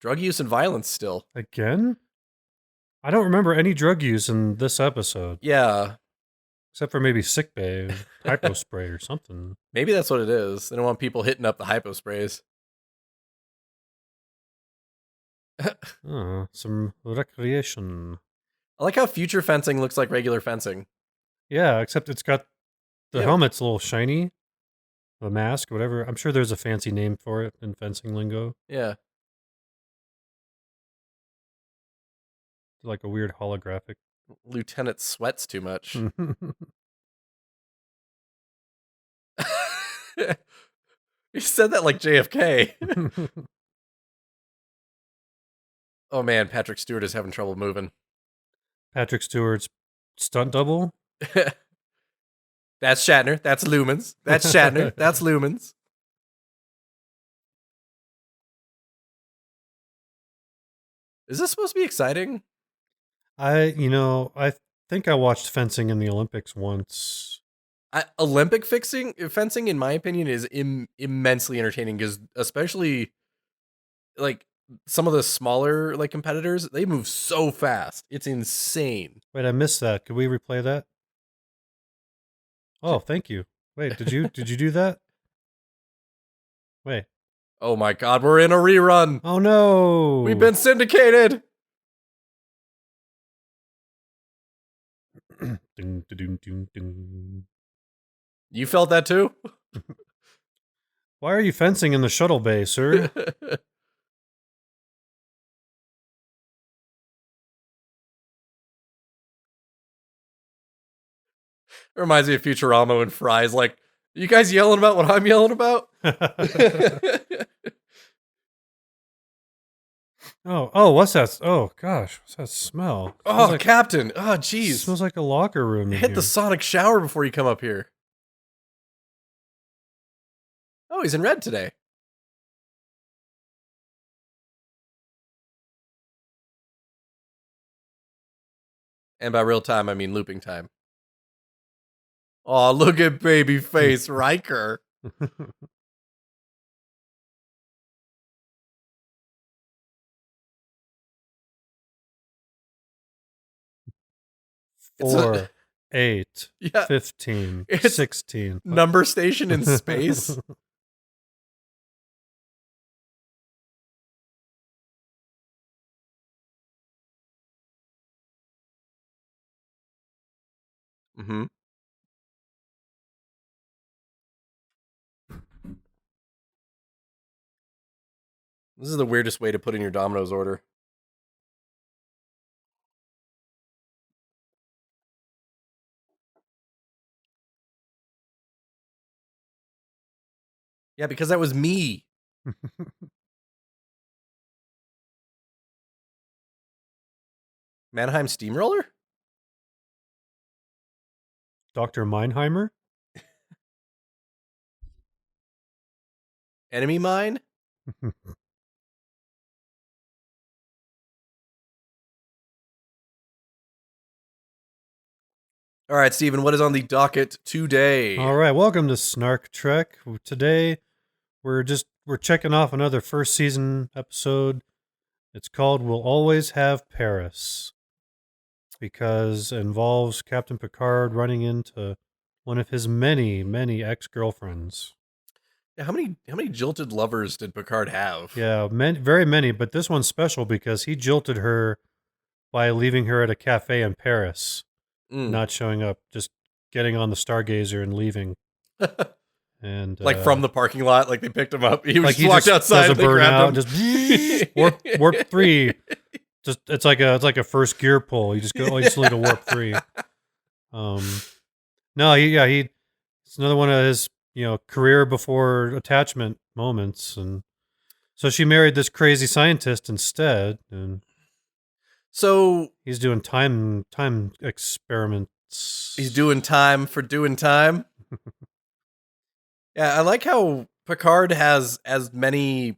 Drug use and violence still. Again? I don't remember any drug use in this episode. Yeah. Except for maybe sickbay, hypo spray or something. Maybe that's what it is. They don't want people hitting up the hypo sprays. Some recreation. I like how future fencing looks like regular fencing. Yeah, except it's got the helmet's a little shiny. The mask, whatever. I'm sure there's a fancy name for it in fencing lingo. Yeah. Like a weird holographic. Lieutenant sweats too much. He said that like JFK. Oh man, Patrick Stewart is having trouble moving. Patrick Stewart's stunt double? That's Shatner. That's Lumens. That's Shatner. That's Lumens. Is this supposed to be exciting? I think I watched fencing in the Olympics once. Olympic fencing, in my opinion, is immensely entertaining because, especially, like some of the smaller like competitors, they move so fast. It's insane. Wait, I missed that. Could we replay that? Oh, thank you. Wait, did you do that? Wait. Oh my God, we're in a rerun. Oh no. We've been syndicated. Ding, ding, ding, ding. You felt that too? Why are you fencing in the shuttle bay, sir? It reminds me of Futurama when Fry's like, you guys yelling about what I'm yelling about? Oh, what's that? Oh, gosh, what's that smell? Oh, like, Captain. Oh, jeez. It smells like a locker room. Hit the sonic shower before you come up here. Oh, he's in red today. And by real time, I mean looping time. Oh, look at baby face Riker. Four, 8, 15, 16. Number station in space. Mm-hmm. This is the weirdest way to put in your Domino's order. Yeah, because that was me. Mannheim Steamroller? Dr. Meinheimer? Enemy mine? All right, Steven, what is on the docket today? All right, welcome to SNARK Trek. Today, we're checking off another first season episode. It's called We'll Always Have Paris, because it involves Captain Picard running into one of his many, many ex-girlfriends. Yeah, how many jilted lovers did Picard have? Yeah, very many, but this one's special because he jilted her by leaving her at a cafe in Paris. Not showing up, just getting on the Stargazer and leaving. And like from the parking lot, like they picked him up. He like just walked outside and they grabbed him. Just warp 3. Just it's like a first gear pull. You just go instantly to warp 3. No, it's another one of his career before attachment moments, and so she married this crazy scientist instead, and so he's doing time experiments. He's doing time for doing time. Yeah, I like how Picard has as many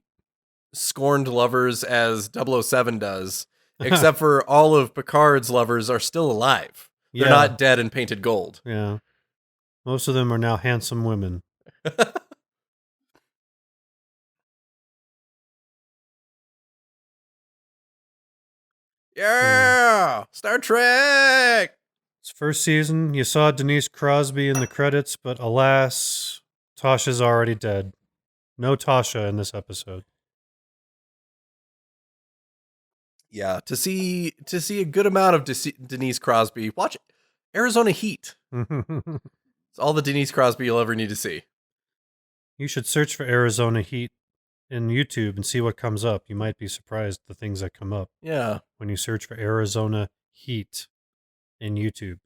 scorned lovers as 007 does, except for all of Picard's lovers are still alive. They're not dead and painted gold. Yeah. Most of them are now handsome women. Yeah, Star Trek. It's first season. You saw Denise Crosby in the credits, but alas, Tasha's already dead. No Tasha in this episode. Yeah, to see a good amount of Denise Crosby, watch Arizona Heat. It's all the Denise Crosby you'll ever need to see. You should search for Arizona Heat in YouTube and see what comes up. You might be surprised the things that come up. Yeah. When you search for Arizona Heat in YouTube.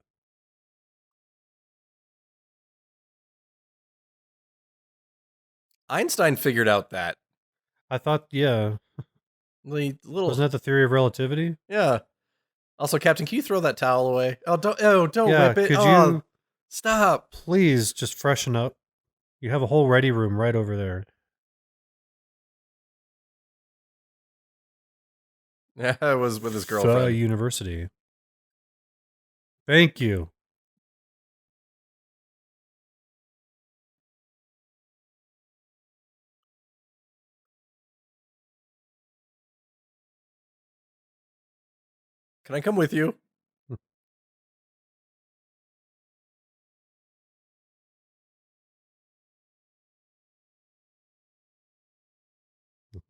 Einstein figured out that. I thought, yeah. The little Wasn't that the theory of relativity? Yeah. Also, Captain, can you throw that towel away? Oh, don't Yeah, rip it. could Oh, you stop. please just freshen up? You have a whole ready room right over there. Yeah, it was with his girlfriend. University. Thank you. Can I come with you?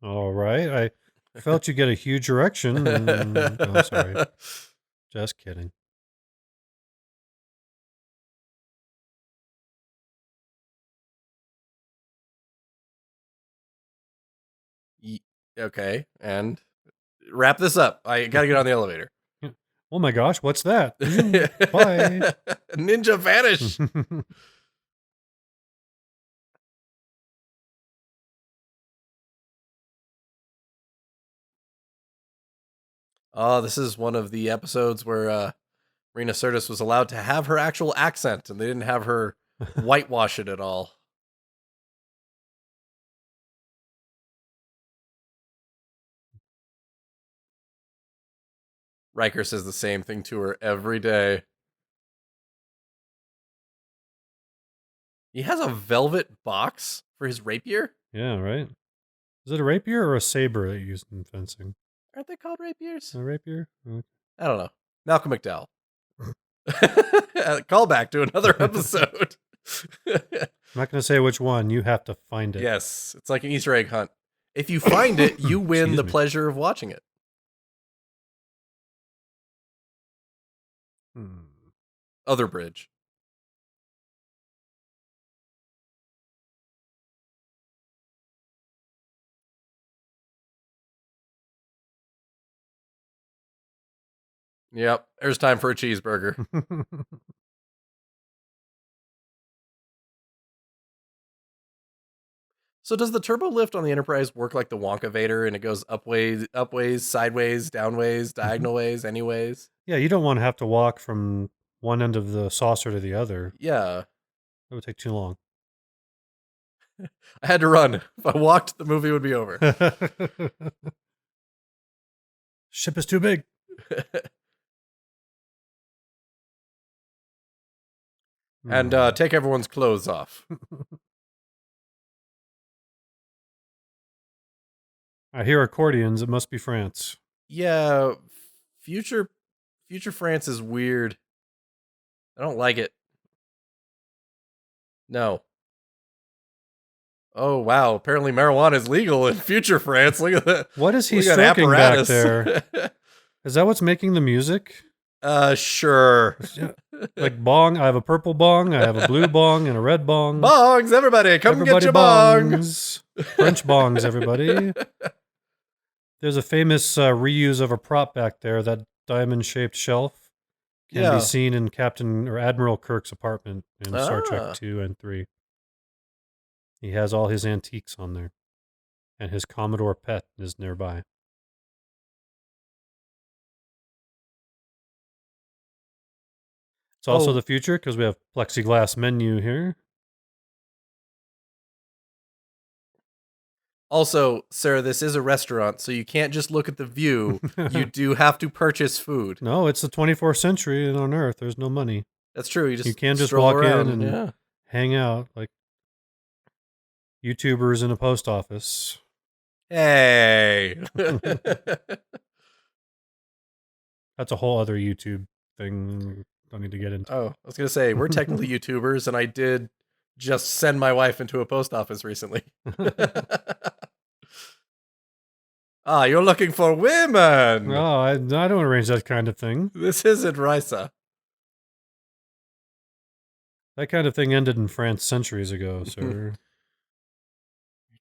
All right. I felt you get a huge erection. Oh, sorry. Just kidding. Okay, and wrap this up. I gotta get on the elevator. Oh my gosh, what's that? Bye. Ninja vanish. Oh, this is one of the episodes where Rena Sirtis was allowed to have her actual accent, and they didn't have her whitewash it at all. Riker says the same thing to her every day. He has a velvet box for his rapier? Yeah, right. Is it a rapier or a saber that you use in fencing? Aren't they called rapiers? A rapier? I don't know. Malcolm McDowell. Call back to another episode. I'm not going to say which one. You have to find it. Yes, it's like an Easter egg hunt. If you find it, you win the me. pleasure of watching it. Other bridge. Yep, there's time for a cheeseburger. So does the turbo lift on the Enterprise work like the Wonka Vader, and it goes upways, sideways, downways, diagonal ways, anyways? Yeah, you don't want to have to walk from one end of the saucer to the other. Yeah. That would take too long. I had to run. If I walked, the movie would be over. Ship is too big. And take everyone's clothes off. I hear accordions. It must be France. Yeah, future France is weird. I don't like it. No. Oh wow! Apparently, marijuana is legal in future France. Look at that. What is he stroking back there? Is that what's making the music? Sure. Like bong. I have a purple bong. I have a blue bong and a red bong. Bongs, everybody, come get your bongs. French bongs, everybody. There's a famous reuse of a prop back there. That diamond-shaped shelf can be seen in Captain or Admiral Kirk's apartment in Star Trek 2 and 3. He has all his antiques on there, and his Commodore PET is nearby. It's also the future because we have plexiglass menu here. Also, Sarah, this is a restaurant, so you can't just look at the view. You do have to purchase food. No, it's the 24th century and on Earth. There's no money. That's true. You can't just walk in and hang out like YouTubers in a post office. Hey. That's a whole other YouTube thing. Don't need to get into. Oh, I was gonna say we're technically YouTubers, and I did just send my wife into a post office recently. Ah, you're looking for women. Oh, I don't arrange that kind of thing. This isn't Risa. That kind of thing ended in France centuries ago, sir.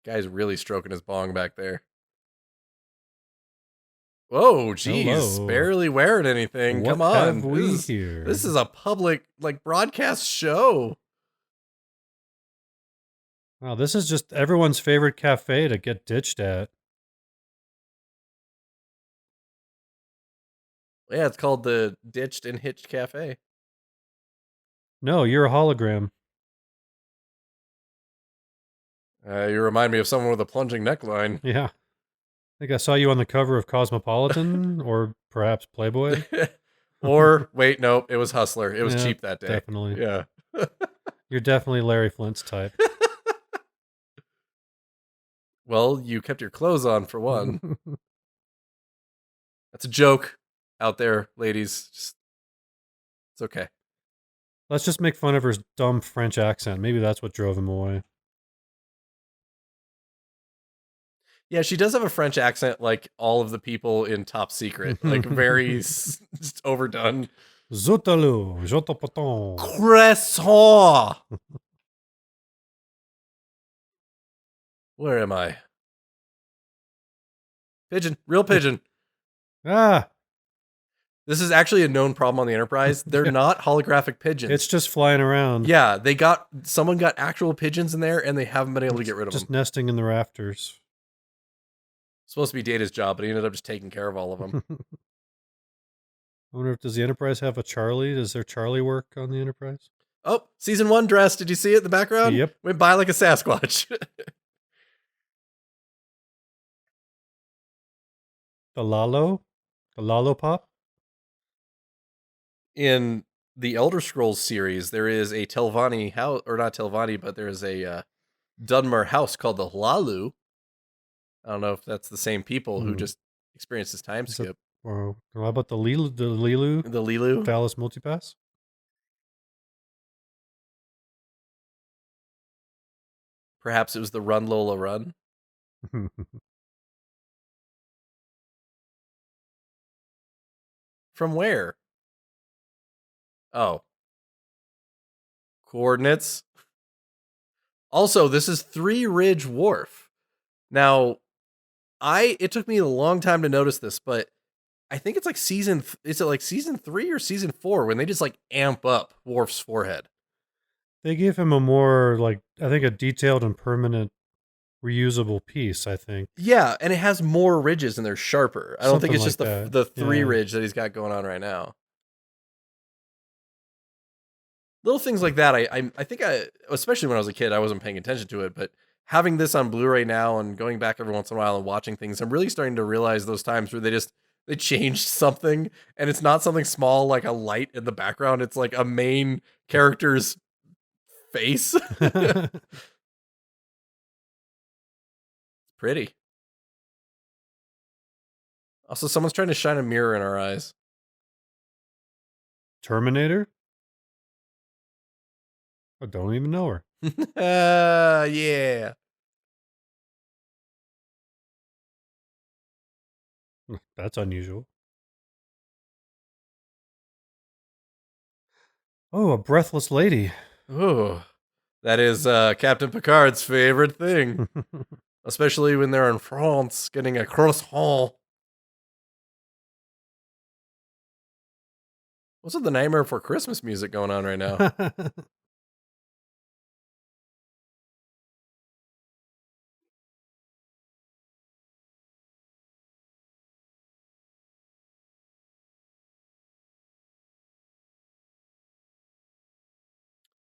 Guy's really stroking his bong back there. Whoa, geez, Hello. barely wearing anything. What Come on, have we here? This is a public broadcast show. Wow, this is just everyone's favorite cafe to get ditched at. Yeah, it's called the Ditched and Hitched Cafe. No, you're a hologram. You remind me of someone with a plunging neckline. Yeah. I think I saw you on the cover of Cosmopolitan or perhaps Playboy. Or, wait, no, it was Hustler. It was Yeah, cheap that day. Definitely. Yeah. You're definitely Larry Flint's type. Well, you kept your clothes on for one. That's a joke out there, ladies. It's okay. Let's just make fun of her dumb French accent. Maybe that's what drove him away. Yeah, she does have a French accent like all of the people in Top Secret. Like, very overdone. Zotalou, Jotopoton. Croissant! Where am I? Pigeon. Real pigeon. Ah! This is actually a known problem on the Enterprise. They're not holographic pigeons. It's just flying around. Yeah, someone got actual pigeons in there, and they haven't been able to get rid of them. Just nesting in the rafters. Supposed to be Data's job, but he ended up just taking care of all of them. I wonder does the Enterprise have a Charlie? Does their Charlie work on the Enterprise? Oh, season 1 dress. Did you see it in the background? Yep. Went by like a Sasquatch. The Lalo Pop? In the Elder Scrolls series, there is a Telvanni house, or not Telvanni, but there is a Dunmer house called the Hlalu. I don't know if that's the same people who just experienced this time skip. Or how about the Lilu? The Lilu Phallus Multipass? Perhaps it was the Run Lola Run. From where? Oh. Coordinates. Also, this is Three Ridge Wharf. Now, it took me a long time to notice this, but I think it's like is it like season 3 or season 4 when they just like amp up Worf's forehead? They gave him a more I think a detailed and permanent reusable piece, I think. Yeah, and it has more ridges and they're sharper. I don't think it's just the 3 ridge that he's got going on right now. Little things like that, I think especially when I was a kid, I wasn't paying attention to it, but having this on Blu-ray now and going back every once in a while and watching things, I'm really starting to realize those times where they changed something and it's not something small like a light in the background. It's like a main character's face. Pretty. Also, someone's trying to shine a mirror in our eyes. Terminator? I don't even know her. Yeah. That's unusual. Oh, a breathless lady. Oh, that is Captain Picard's favorite thing. Especially when they're in France getting a croissant. What's with the Nightmare Before Christmas music going on right now?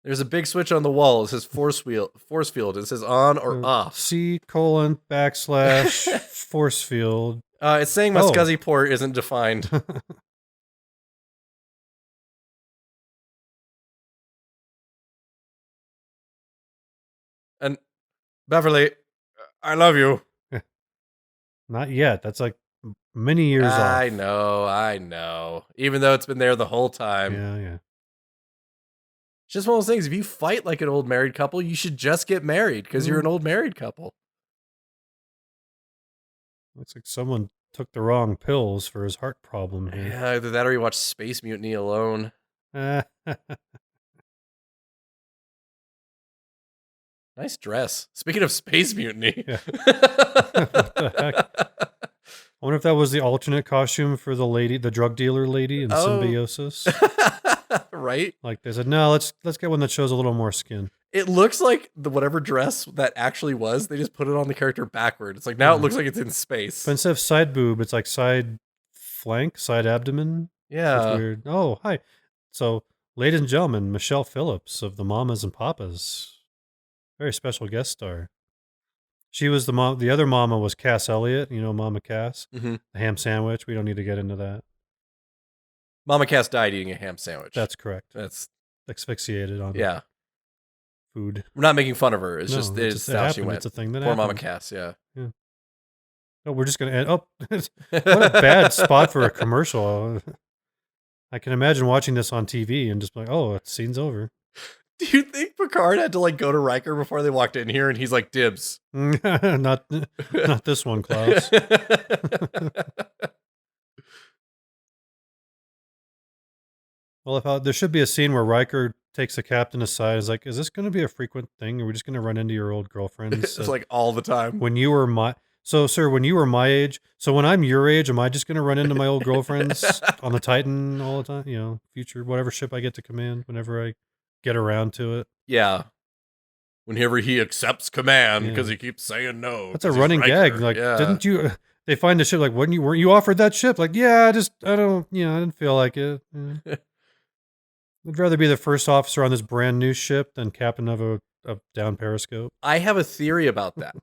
There's a big switch on the wall. It says force field. It says on or off. C:// force field. It's saying my SCSI port isn't defined. And Beverly, I love you. Not yet. That's like many years off. I know. Even though it's been there the whole time. Yeah. It's just one of those things. If you fight like an old married couple, you should just get married because you're an old married couple. Looks like someone took the wrong pills for his heart problem here. Yeah, either that or you watch Space Mutiny alone. Nice dress. Speaking of Space Mutiny. Yeah. What the heck? I wonder if that was the alternate costume for the lady, the drug dealer lady in Symbiosis. Right? Like they said, no, let's get one that shows a little more skin. It looks like the whatever dress that actually was, they just put it on the character backward. It's like now it looks like it's in space. But instead of side boob, it's like side flank, side abdomen. Yeah. It's weird. Oh, hi. So, ladies and gentlemen, Michelle Phillips of the Mamas and Papas. Very special guest star. She was the mom. The other mama was Cass Elliot. You know, Mama Cass. Mm-hmm. The ham sandwich. We don't need to get into that. Mama Cass died eating a ham sandwich. That's correct. That's asphyxiated on food. We're not making fun of her. It's No, just it's how she went. It's a thing that Poor happened. Mama Cass, yeah. Oh, we're just gonna end. Oh, what a bad spot for a commercial. I can imagine watching this on TV and just be like, oh, the scene's over. Do you think Picard had to like go to Riker before they walked in here and he's like, dibs? not this one, Klaus. Well, there should be a scene where Riker takes the captain aside and is like, is this going to be a frequent thing? Are we just going to run into your old girlfriends? It's like all the time. When you were sir, when you were my age, so when I'm your age, am I just going to run into my old girlfriends on the Titan all the time? You know, future, whatever ship I get to command whenever I get around to it. Yeah. Whenever he accepts command because he keeps saying no. That's a running gag. Like, didn't you... They find the ship like, weren't you offered that ship? Like, yeah, I didn't feel like it. Yeah. I'd rather be the first officer on this brand new ship than captain of a down periscope. I have a theory about that.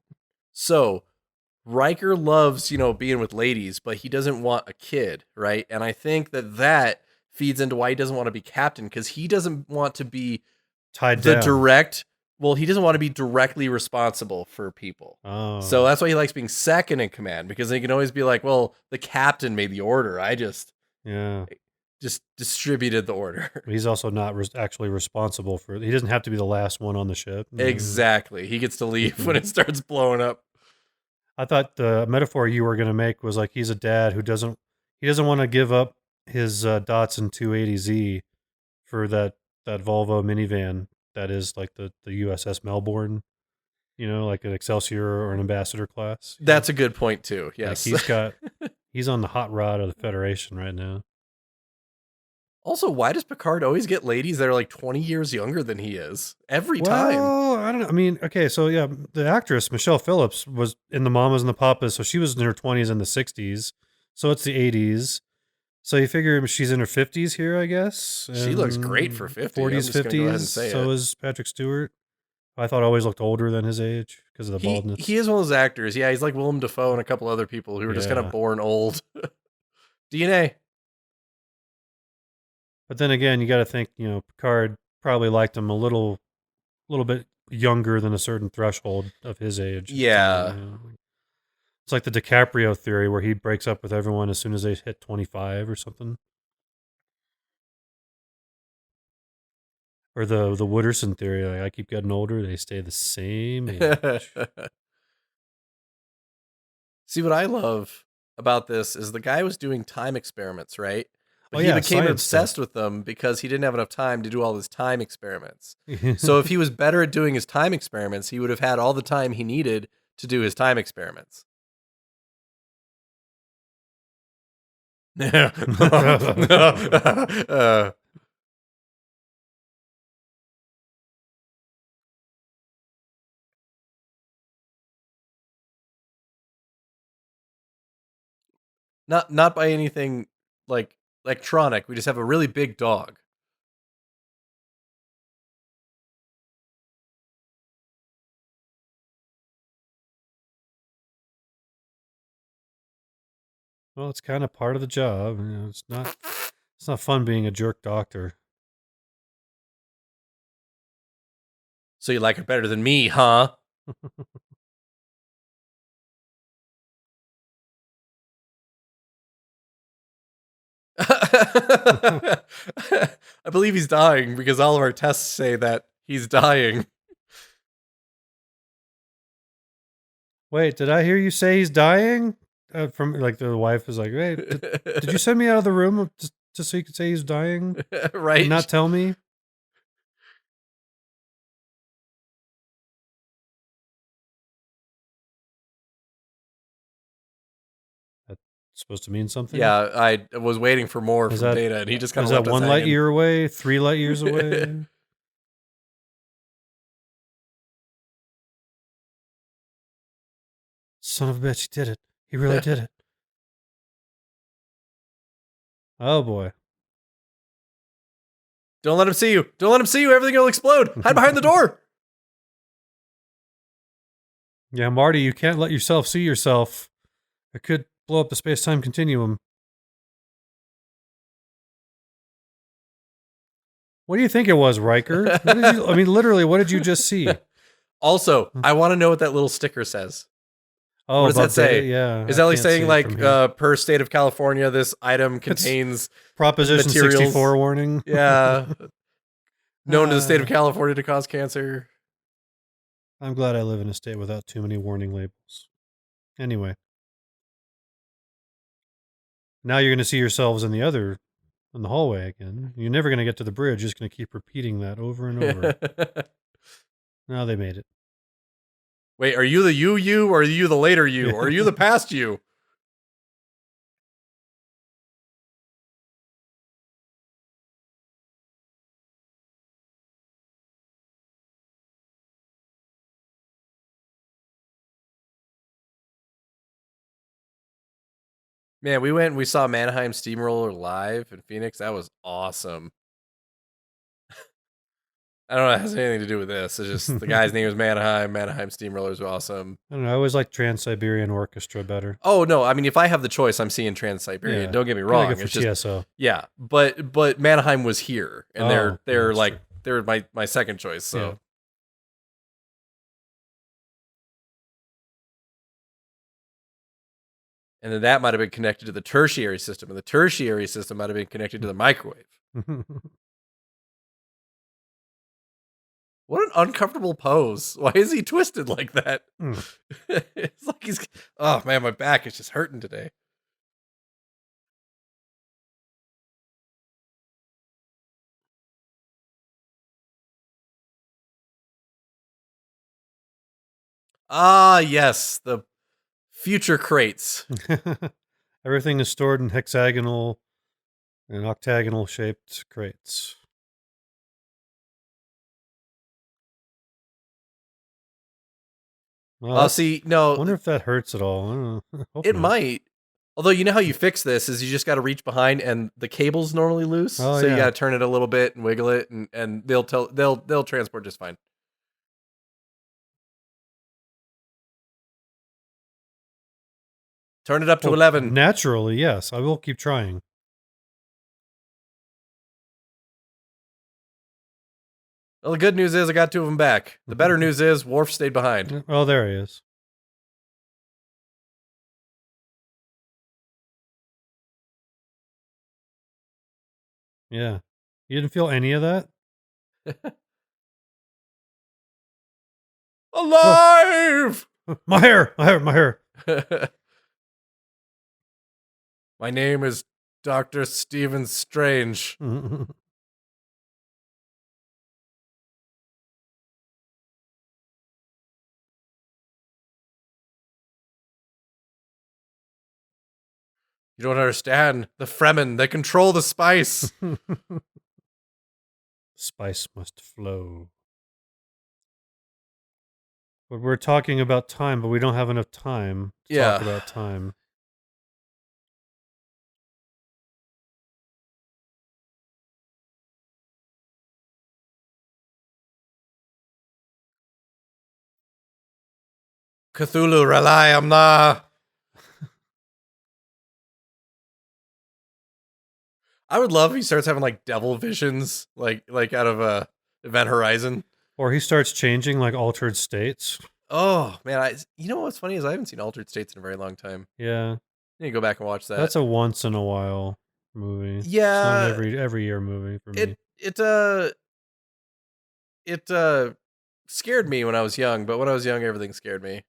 So, Riker loves, being with ladies, but he doesn't want a kid, right? And I think that feeds into why he doesn't want to be captain, because he doesn't want to be tied down. He doesn't want to be directly responsible for people. Oh. So that's why he likes being second in command, because he can always be like, well, the captain made the order. I just distributed the order. He's also not actually responsible for it. He doesn't have to be the last one on the ship. Exactly. He gets to leave when it starts blowing up. I thought the metaphor you were going to make was like he's a dad who doesn't want to give up his Datsun 280Z for that Volvo minivan that is like the USS Melbourne, like an Excelsior or an Ambassador class. That's a good point too. Yes. Like he's on the hot rod of the Federation right now. Also, why does Picard always get ladies that are like 20 years younger than he is? Every time. Well, I don't know. I mean, okay, so yeah, the actress, Michelle Phillips, was in the Mamas and the Papas, so she was in her 20s and the 60s. So it's the 80s. So you figure she's in her 50s here, I guess. She looks great for 50. 40s, 50s. So is Patrick Stewart. I thought always looked older than his age because of the baldness. He is one of those actors. Yeah, he's like Willem Dafoe and a couple other people who were just kind of born old. DNA. But then again, you got to think, Picard probably liked him a little bit younger than a certain threshold of his age. Yeah. It's like the DiCaprio theory where he breaks up with everyone as soon as they hit 25 or something. Or the Wooderson theory, like I keep getting older, they stay the same age. See, what I love about this is the guy was doing time experiments, right? But he became obsessed with them because he didn't have enough time to do all his time experiments. stuff. So if he was better at doing his time experiments, he would have had all the time he needed to do his time experiments. Not by anything like electronic. We just have a really big dog. Well, it's kind of part of the job. It's not fun being a jerk doctor. So you like her better than me, huh? I believe he's dying because all of our tests say that he's dying. Wait, did I hear you say he's dying? From like the wife is like, "Hey, did you send me out of the room just so you could say he's dying Right? and not tell me?" That's supposed to mean something. Yeah, I was waiting for more Is from that Data, and he just kind is of that left us 1 light hanging. year away? 3 light years away? Son of a bitch, he did it. He really did it. Oh boy. Don't let him see you. Don't let him see you. Everything will explode. Hide behind the door. Yeah, Marty, you can't let yourself see yourself. It could blow up the space-time continuum. What do you think it was, Riker? Literally, what did you just see? Also, I want to know what that little sticker says. Oh, what does that say? Yeah. Is that like saying like per state of California, this item contains Proposition materials. 64 warning? Yeah. Known to the state of California to cause cancer. I'm glad I live in a state without too many warning labels. Anyway. Now you're going to see yourselves in the hallway again. You're never going to get to the bridge. You're just going to keep repeating that over and over. Now they made it. Wait, are you the you, or are you the later you? Or are you the past you? Man, we saw Mannheim Steamroller live in Phoenix. That was awesome. I don't know if it has anything to do with this. It's just the guy's name is Mannheim. Mannheim Steamrollers are awesome. I don't know. I always like Trans-Siberian Orchestra better. Oh no, I mean if I have the choice, I'm seeing Trans-Siberian. Don't get me wrong. It's just TSO. Yeah, but Mannheim was here, and they're my second choice. So. Yeah. And then that might have been connected to the tertiary system, and the tertiary system might have been connected to the microwave. What an uncomfortable pose. Why is he twisted like that? It's like he's... Oh, man, my back is just hurting today. Ah, yes, the future crates. Everything is stored in hexagonal and octagonal shaped crates. Well, see, no. I wonder if that hurts at all. I don't know. It might. Although, you know how you fix this is you just got to reach behind, and the cable's normally loose. So you got to turn it a little bit and wiggle it, and they'll transport just fine. Turn it up to 11. Naturally, yes. I will keep trying. Well, the good news is I got 2 of them back. The better news is Worf stayed behind. Oh, there he is. Yeah. You didn't feel any of that? Alive! My hair! My hair! My name is Dr. Stephen Strange. You don't understand. The Fremen, they control the spice. Spice must flow. But we're talking about time, but we don't have enough time to talk about time. Cthulhu, rely amna. I would love if he starts having like devil visions, like out of Event Horizon. Or he starts changing like altered states. Oh man, you know what's funny is I haven't seen Altered States in a very long time. Yeah, I need to go back and watch that. That's a once in a while. movie. It's not Yeah, an every year movie for me. it scared me when I was young, but when I was young, everything scared me.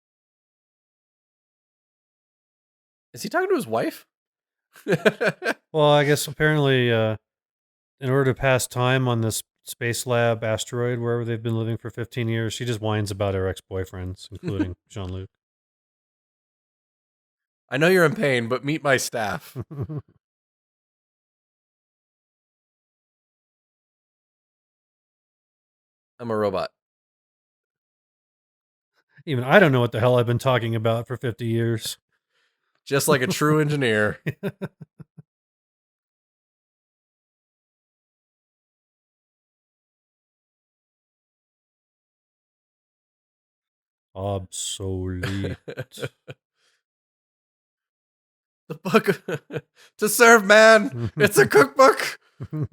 Is he talking to his wife? Well, I guess apparently, in order to pass time on this space lab asteroid wherever they've been living for 15 years, she just whines about her ex-boyfriends, including Jean-Luc. I know you're in pain, but meet my staff. I'm a robot. Even I don't know what the hell I've been talking about for 50 years. Just like a true engineer. Obsolete. The book to serve man. It's a cookbook.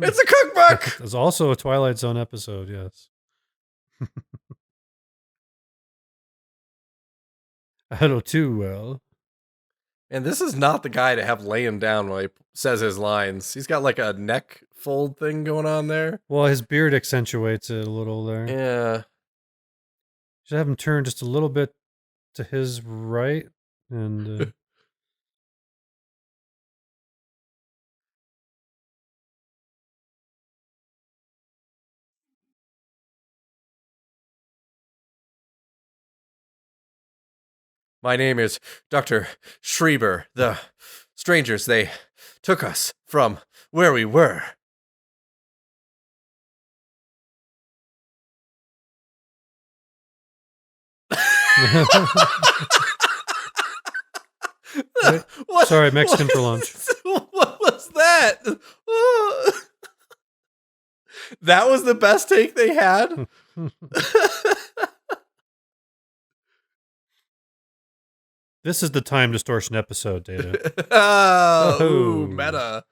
It's a cookbook. There's also a Twilight Zone episode, yes. I don't too well. And this is not the guy to have laying down while he says his lines. He's got like a neck fold thing going on there. Well, his beard accentuates it a little there. Yeah. Should have him turn just a little bit to his right, and My name is Dr. Schreiber. The strangers, they took us from where we were. What? Sorry, Mexican for lunch. What was that? That was the best take they had? This is the time distortion episode, Data. Ooh, meta.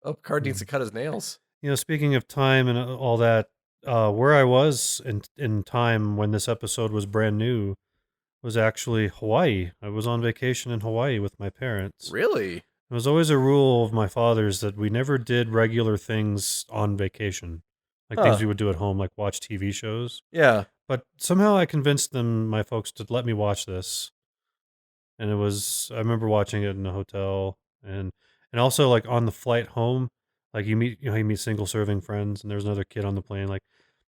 Oh, Picard needs to cut his nails. You know, speaking of time and all that, where I was in time when this episode was brand new was actually Hawaii. I was on vacation in Hawaii with my parents. Really? It was always a rule of my father's that we never did regular things on vacation, like things we would do at home, like watch TV shows. Yeah. But somehow I convinced them, my folks, to let me watch this. And I remember watching it in a hotel, and also like on the flight home, like you meet single serving friends, and there's another kid on the plane. Like,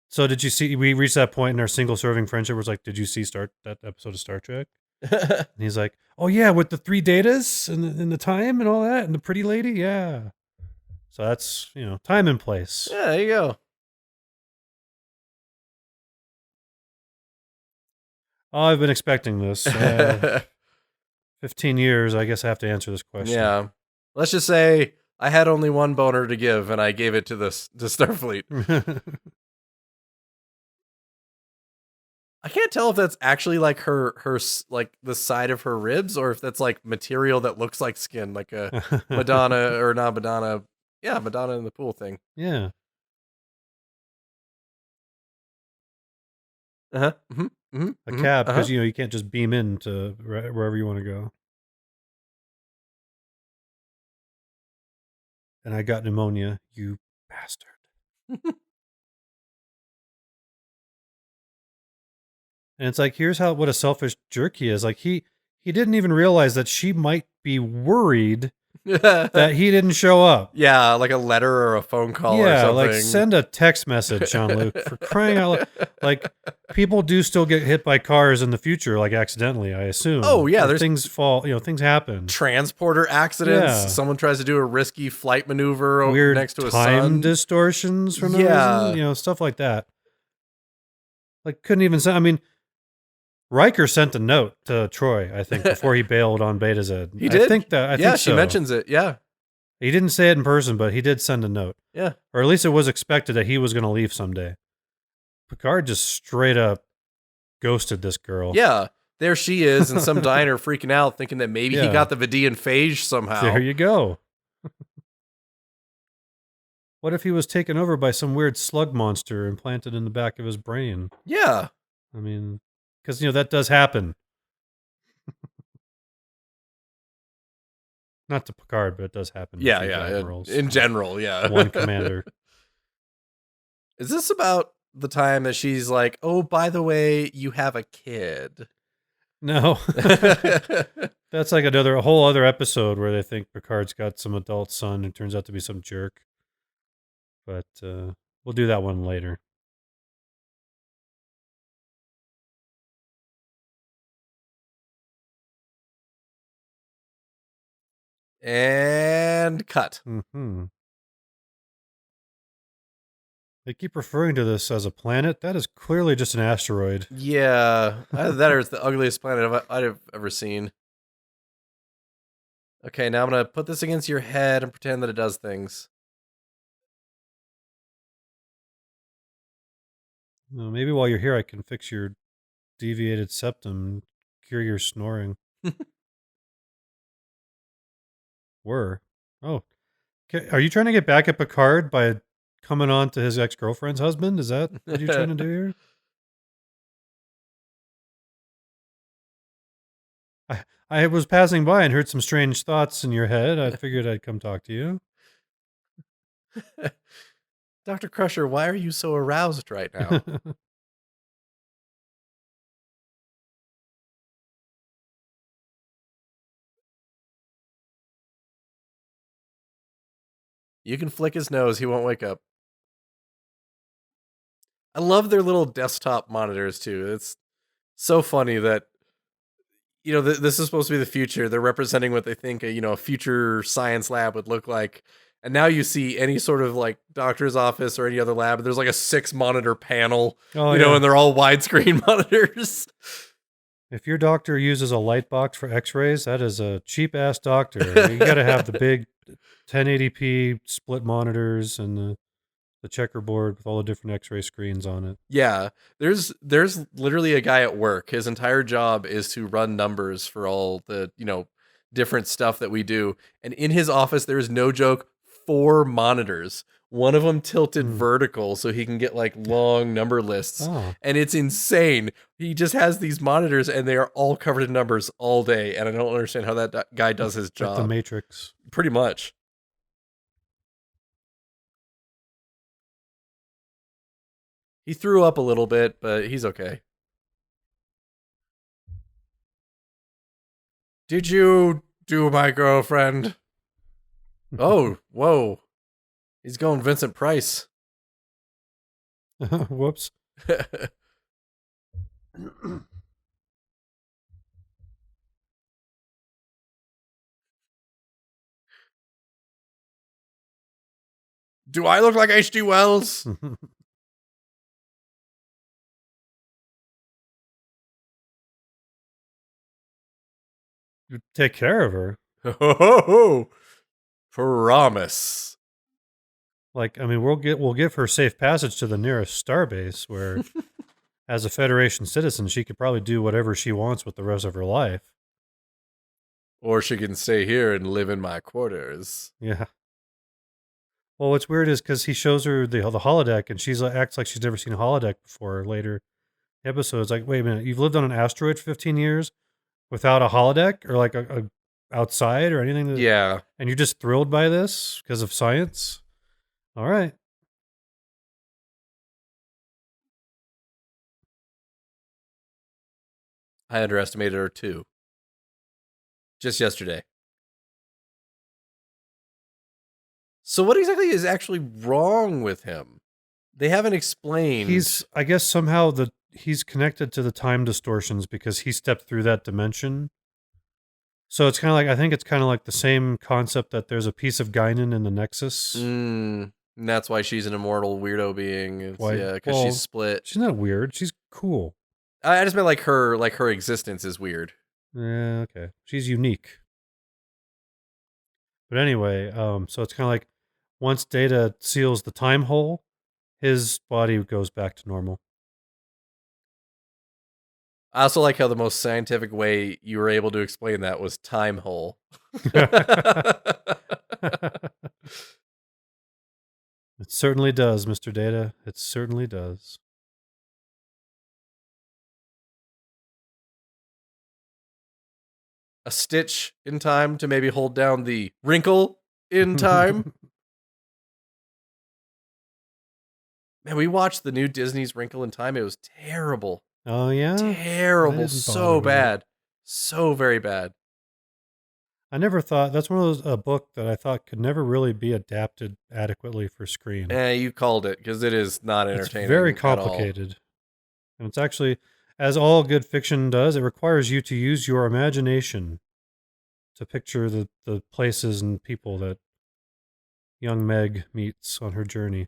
so did you see? We reached that point in our single serving friendship where it's like, did you see that episode of Star Trek? And he's like, oh yeah, with the 3 datas and the time and all that, and the pretty lady, yeah. So that's time and place. Yeah, there you go. Oh, I've been expecting this. 15 years, I guess I have to answer this question. Yeah. Let's just say I had only one boner to give, and I gave it to Starfleet. I can't tell if that's actually like her like the side of her ribs, or if that's like material that looks like skin, like a Madonna or not Madonna. Yeah, Madonna in the pool thing. Yeah. Uh-huh. Mm-hmm. Mm-hmm. A cab, because you can't just beam into wherever you want to go. And I got pneumonia, you bastard. And it's like, here's what a selfish jerk he is. Like he didn't even realize that she might be worried that he didn't show up. Yeah, like a letter or a phone call or something. Like send a text message, Jean-Luc, for crying out loud. Like, people do still get hit by cars in the future, like accidentally, I assume. Oh, yeah. There's things things happen. Transporter accidents. Yeah. Someone tries to do a risky flight maneuver Weird next to a time sun. distortions for no reason. Stuff like that. Like, couldn't even say, I mean, Riker sent a note to Troy, I think, before he bailed on Beta Z. He did? I think so. She mentions it, yeah. He didn't say it in person, but he did send a note. Yeah. Or at least it was expected that he was going to leave someday. Picard just straight up ghosted this girl. Yeah. There she is in some diner freaking out, thinking that maybe he got the Vidian phage somehow. There you go. What if he was taken over by some weird slug monster implanted in the back of his brain? Yeah. I mean, because, that does happen. Not to Picard, but it does happen to a Yeah, few yeah. admirals. In general, yeah. One commander. Is this about the time that she's like, "Oh, by the way, you have a kid"? No. That's like a whole other episode where they think Picard's got some adult son who turns out to be some jerk. But we'll do that one later. And cut. Mm-hmm. They keep referring to this as a planet. That is clearly just an asteroid. Yeah, that is the ugliest planet I've ever seen. Okay, now I'm gonna put this against your head and pretend that it does things. Well, maybe while you're here, I can fix your deviated septum and cure your snoring. Oh. Okay. Are you trying to get back at Picard by coming on to his ex-girlfriend's husband? Is that what you're trying to do here? I was passing by and heard some strange thoughts in your head. I figured I'd come talk to you. Dr. Crusher, why are you so aroused right now? You can flick his nose, he won't wake up. I love their little desktop monitors too. It's so funny that this is supposed to be the future. They're representing what they think a future science lab would look like. And now you see any sort of like doctor's office or any other lab, and there's like a 6-monitor panel, and they're all widescreen monitors. If your doctor uses a light box for x-rays, that is a cheap-ass doctor. You got to have the big 1080p split monitors and the checkerboard with all the different x-ray screens on it. Yeah, there's literally a guy at work. His entire job is to run numbers for all the, different stuff that we do. And in his office, there is no joke, 4 monitors. One of them tilted vertical so he can get like long number lists. Oh. And it's insane. He just has these monitors and they are all covered in numbers all day. And I don't understand how that guy does his job. Like the Matrix. Pretty much. He threw up a little bit, but he's okay. Did you do my girlfriend? Oh, whoa. He's going Vincent Price. Whoops. Do I look like H.G. Wells? You take care of her. Oh, promise. Like, I mean, we'll give her safe passage to the nearest starbase where, as a Federation citizen, she could probably do whatever she wants with the rest of her life. Or she can stay here and live in my quarters. Yeah. Well, what's weird is because he shows her the holodeck, and she's acts like she's never seen a holodeck before. Later episodes, like, wait a minute, you've lived on an asteroid for 15 years without a holodeck or like a outside or anything. Yeah. And you're just thrilled by this because of science. All right. I underestimated her too. Just yesterday. So what exactly is actually wrong with him? They haven't explained. I guess somehow he's connected to the time distortions because he stepped through that dimension. So it's kind of like, I think it's kind of like the same concept that there's a piece of Guinan in the Nexus. And that's why she's an immortal weirdo being. Yeah, because she's split. She's not weird. She's cool. I just meant like her existence is weird. Yeah, okay. She's unique. But anyway, so it's kind of like once Data seals the time hole, his body goes back to normal. I also like how the most scientific way you were able to explain that was time hole. It certainly does, Mr. Data. It certainly does. a stitch in time to maybe hold down the wrinkle in time. Man, we watched the new Disney's Wrinkle in Time. It was terrible. Oh yeah, Terrible. didn't bother So with it. bad. So very bad. I never thought that's one of those a book that I thought could never really be adapted adequately for screen. You called it, because it is not entertaining. It's very at all. complicated, and it's actually, as all good fiction does, it requires you to use your imagination to picture the places and people that young Meg meets on her journey.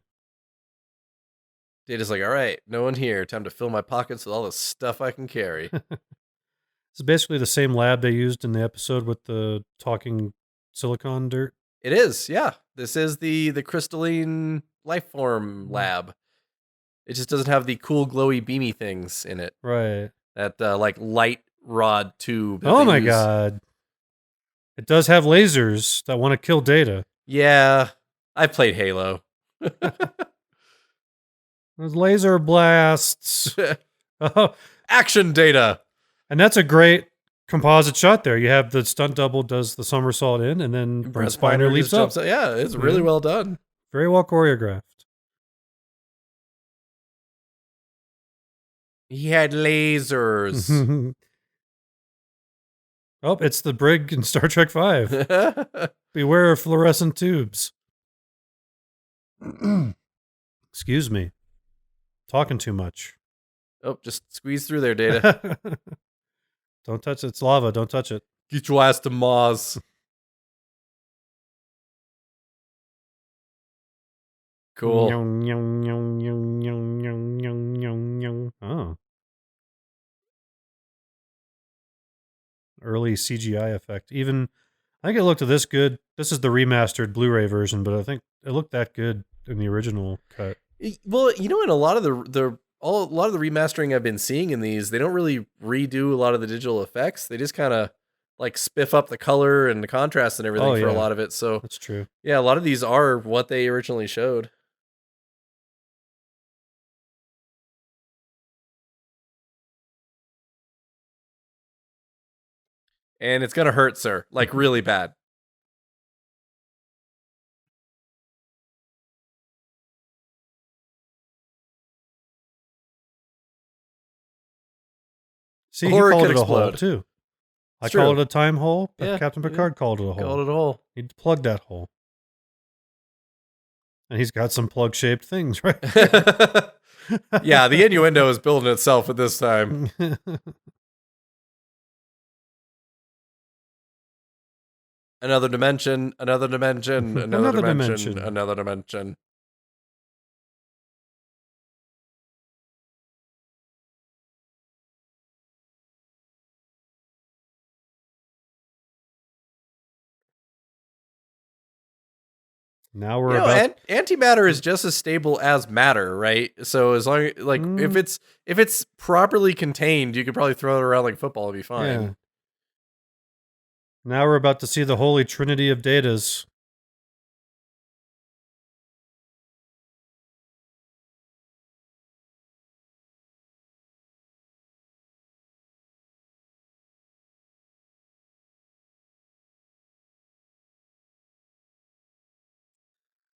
Data's like, all right, no one here. Time to fill my pockets with all the stuff I can carry. It's basically the same lab they used in the episode with the talking silicon dirt. It is, yeah. This is the crystalline life form lab. It just doesn't have the cool, glowy, beamy things in it. Right. That like light rod tube. that Oh they my use. god. It does have lasers that want to kill Data. Yeah, I played Halo. Those laser blasts. Oh, Action Data. and that's a great composite shot there. You have the stunt double does the somersault in, and then Brent Spiner leaps just up. jumps out. Yeah, it's really well done. Very well choreographed. He had lasers. Oh, it's the brig in Star Trek V. Beware of fluorescent tubes. Excuse me. Talking too much. Oh, just squeeze through there, Data. Don't touch it. It's lava. Don't touch it. Get your ass to Mars. Cool. Oh. Early CGI effect. Even, I think it looked this good. This is the remastered Blu-ray version, but I think it looked that good in the original cut. Well, you know, in a lot of the remastering I've been seeing in these, they don't really redo a lot of the digital effects. They just kind of like spiff up the color and the contrast and everything for a lot of it. So that's true. Yeah, a lot of these are what they originally showed. And it's gonna hurt, sir. Like really bad. See, he called it a hole too. I called it a time hole, but Yeah, Captain Picard called it a hole. Called it a hole. He'd plug that hole. And he's got some plug-shaped things, right? Yeah, the innuendo is building itself at this time. Another dimension, another dimension, another dimension, another dimension. Now we're about antimatter is just as stable as matter, right? So as long like if it's properly contained, you could probably throw it around like football and be fine. Yeah. Now we're about to see the holy trinity of datas.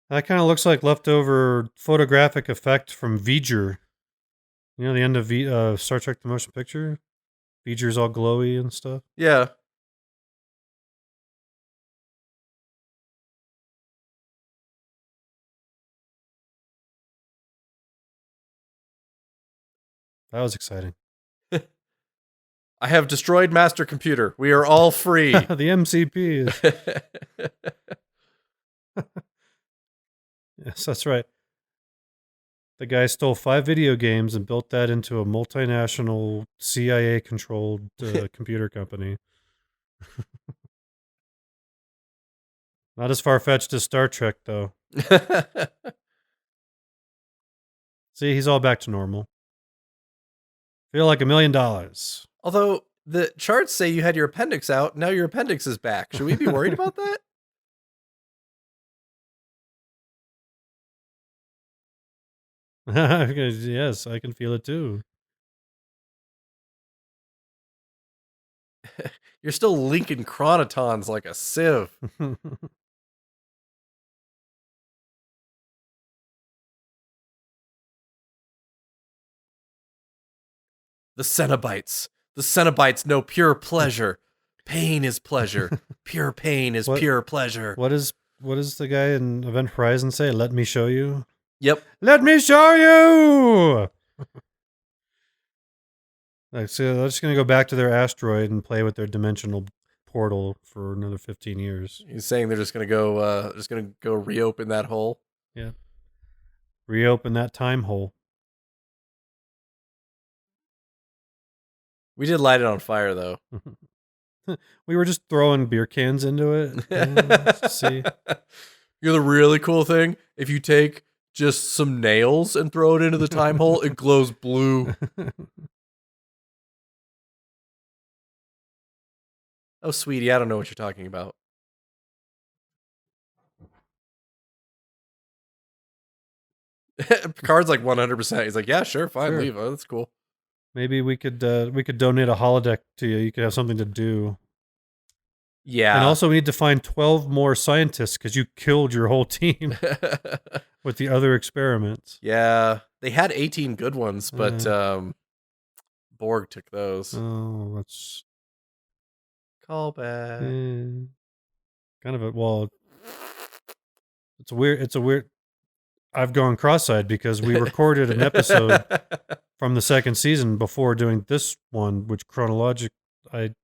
That kind of looks like leftover photographic effect from V'ger. You know, the end of Star Trek the Motion Picture? V'ger's all glowy and stuff. Yeah. That was exciting. I have destroyed Master Computer. We are all free. The MCP is... Yes, that's right. The guy stole 5 video games and built that into a multinational CIA-controlled computer company. Not as far-fetched as Star Trek, though. See, he's all back to normal. Feel like $1 million. Although the charts say you had your appendix out, now your appendix is back. Should we be worried about that? Yes, I can feel it too. You're still linking chronotons like a sieve. The Cenobites. The Cenobites know pure pleasure. Pain is pleasure. Pure pain is pure pleasure. What does the guy in Event Horizon say? Let me show you. Yep. Let me show you. Like, so they're just gonna go back to their asteroid and play with their dimensional portal for another 15 years. He's saying they're just gonna go reopen that hole. Yeah. Reopen that time hole. We did light it on fire though. We were just throwing beer cans into it. See. You're the really cool thing. If you take just some nails and throw it into the time hole, it glows blue. Oh, sweetie, I don't know what you're talking about. Picard's like 100%. He's like, yeah, sure, fine, Sure. leave. Oh, that's cool. Maybe we could donate a holodeck to you. You could have something to do. Yeah. And also, we need to find 12 more scientists because you killed your whole team with the other experiments. Yeah, they had 18 good ones, but Borg took those. Oh, that's Call back. kind of a well. It's weird. It's a weird. I've gone cross-eyed because we recorded an episode from the second season before doing this one, which chronologic. Oh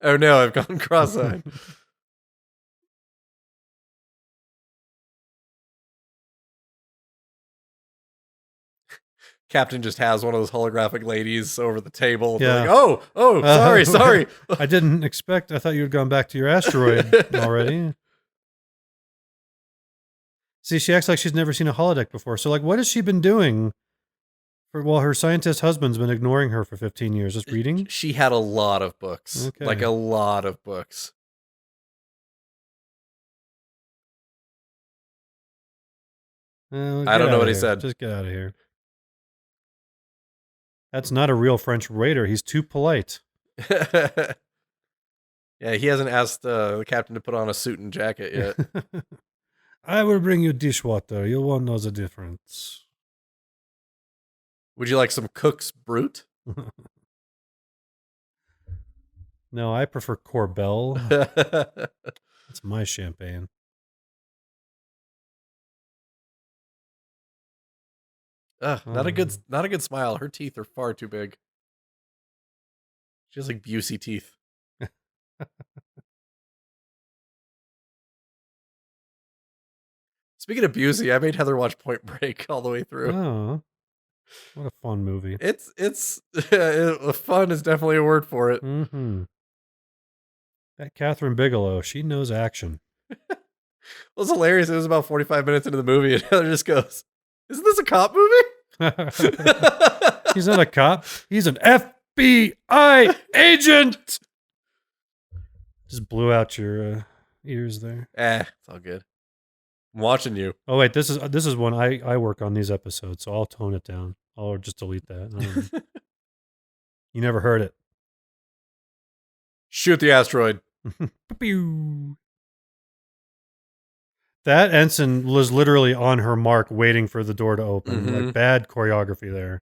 no, I've gone cross-eyed. Captain just has one of those holographic ladies over the table. Yeah. Like, sorry. I didn't expect. I thought you had gone back to your asteroid already. See, she acts like she's never seen a holodeck before. So, like, what has she been doing? Well, her scientist husband's been ignoring her for 15 years. Just reading? She had a lot of books. Okay. Like, a lot of books. I don't know what he said. Just get out of here. That's not a real French waiter. He's too polite. Yeah, he hasn't asked the captain to put on a suit and jacket yet. I will bring you dishwater. You won't know the difference. Would you like some Cook's Brute? No, I prefer Corbel. That's my champagne. Not a good smile. Her teeth are far too big. She has like Busey teeth. Speaking of Busey, I made Heather watch Point Break all the way through. Oh, what a fun movie! It's fun is definitely a word for it. Mm-hmm. That Catherine Bigelow, she knows action. It was hilarious. It was about 45 minutes into the movie, and Heather just goes, "Isn't this a cop movie?" He's not a cop. He's an FBI agent. Just blew out your ears there. It's all good. I'm watching you. Oh wait, this is one I work on these episodes, so I'll tone it down. I'll just delete that. You never heard it. Shoot the asteroid. That ensign was literally on her mark, waiting for the door to open. Mm-hmm. Like, bad choreography there.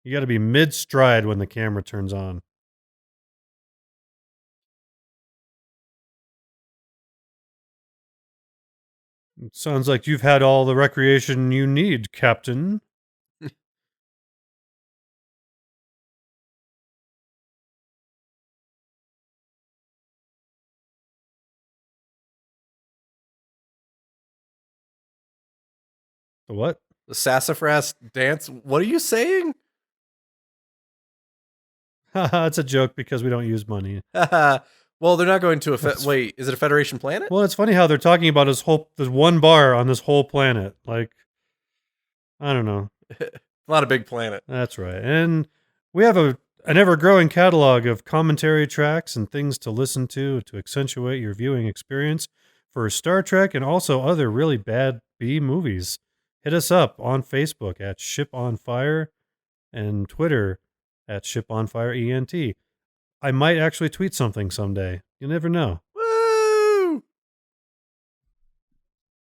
You got to be mid-stride when the camera turns on. It sounds like you've had all the recreation you need, Captain. The what? The sassafras dance. What are you saying? It's a joke because we don't use money. Well, they're not going to wait, is it a Federation planet? Well, it's funny how they're talking about there's one bar on this whole planet. Like, I don't know. Not a big planet. That's right. And we have an ever-growing catalog of commentary tracks and things to listen to accentuate your viewing experience for Star Trek and also other really bad B movies. Hit us up on Facebook at Ship on Fire and Twitter at ShipOnFireENT. I might actually tweet something someday. You never know.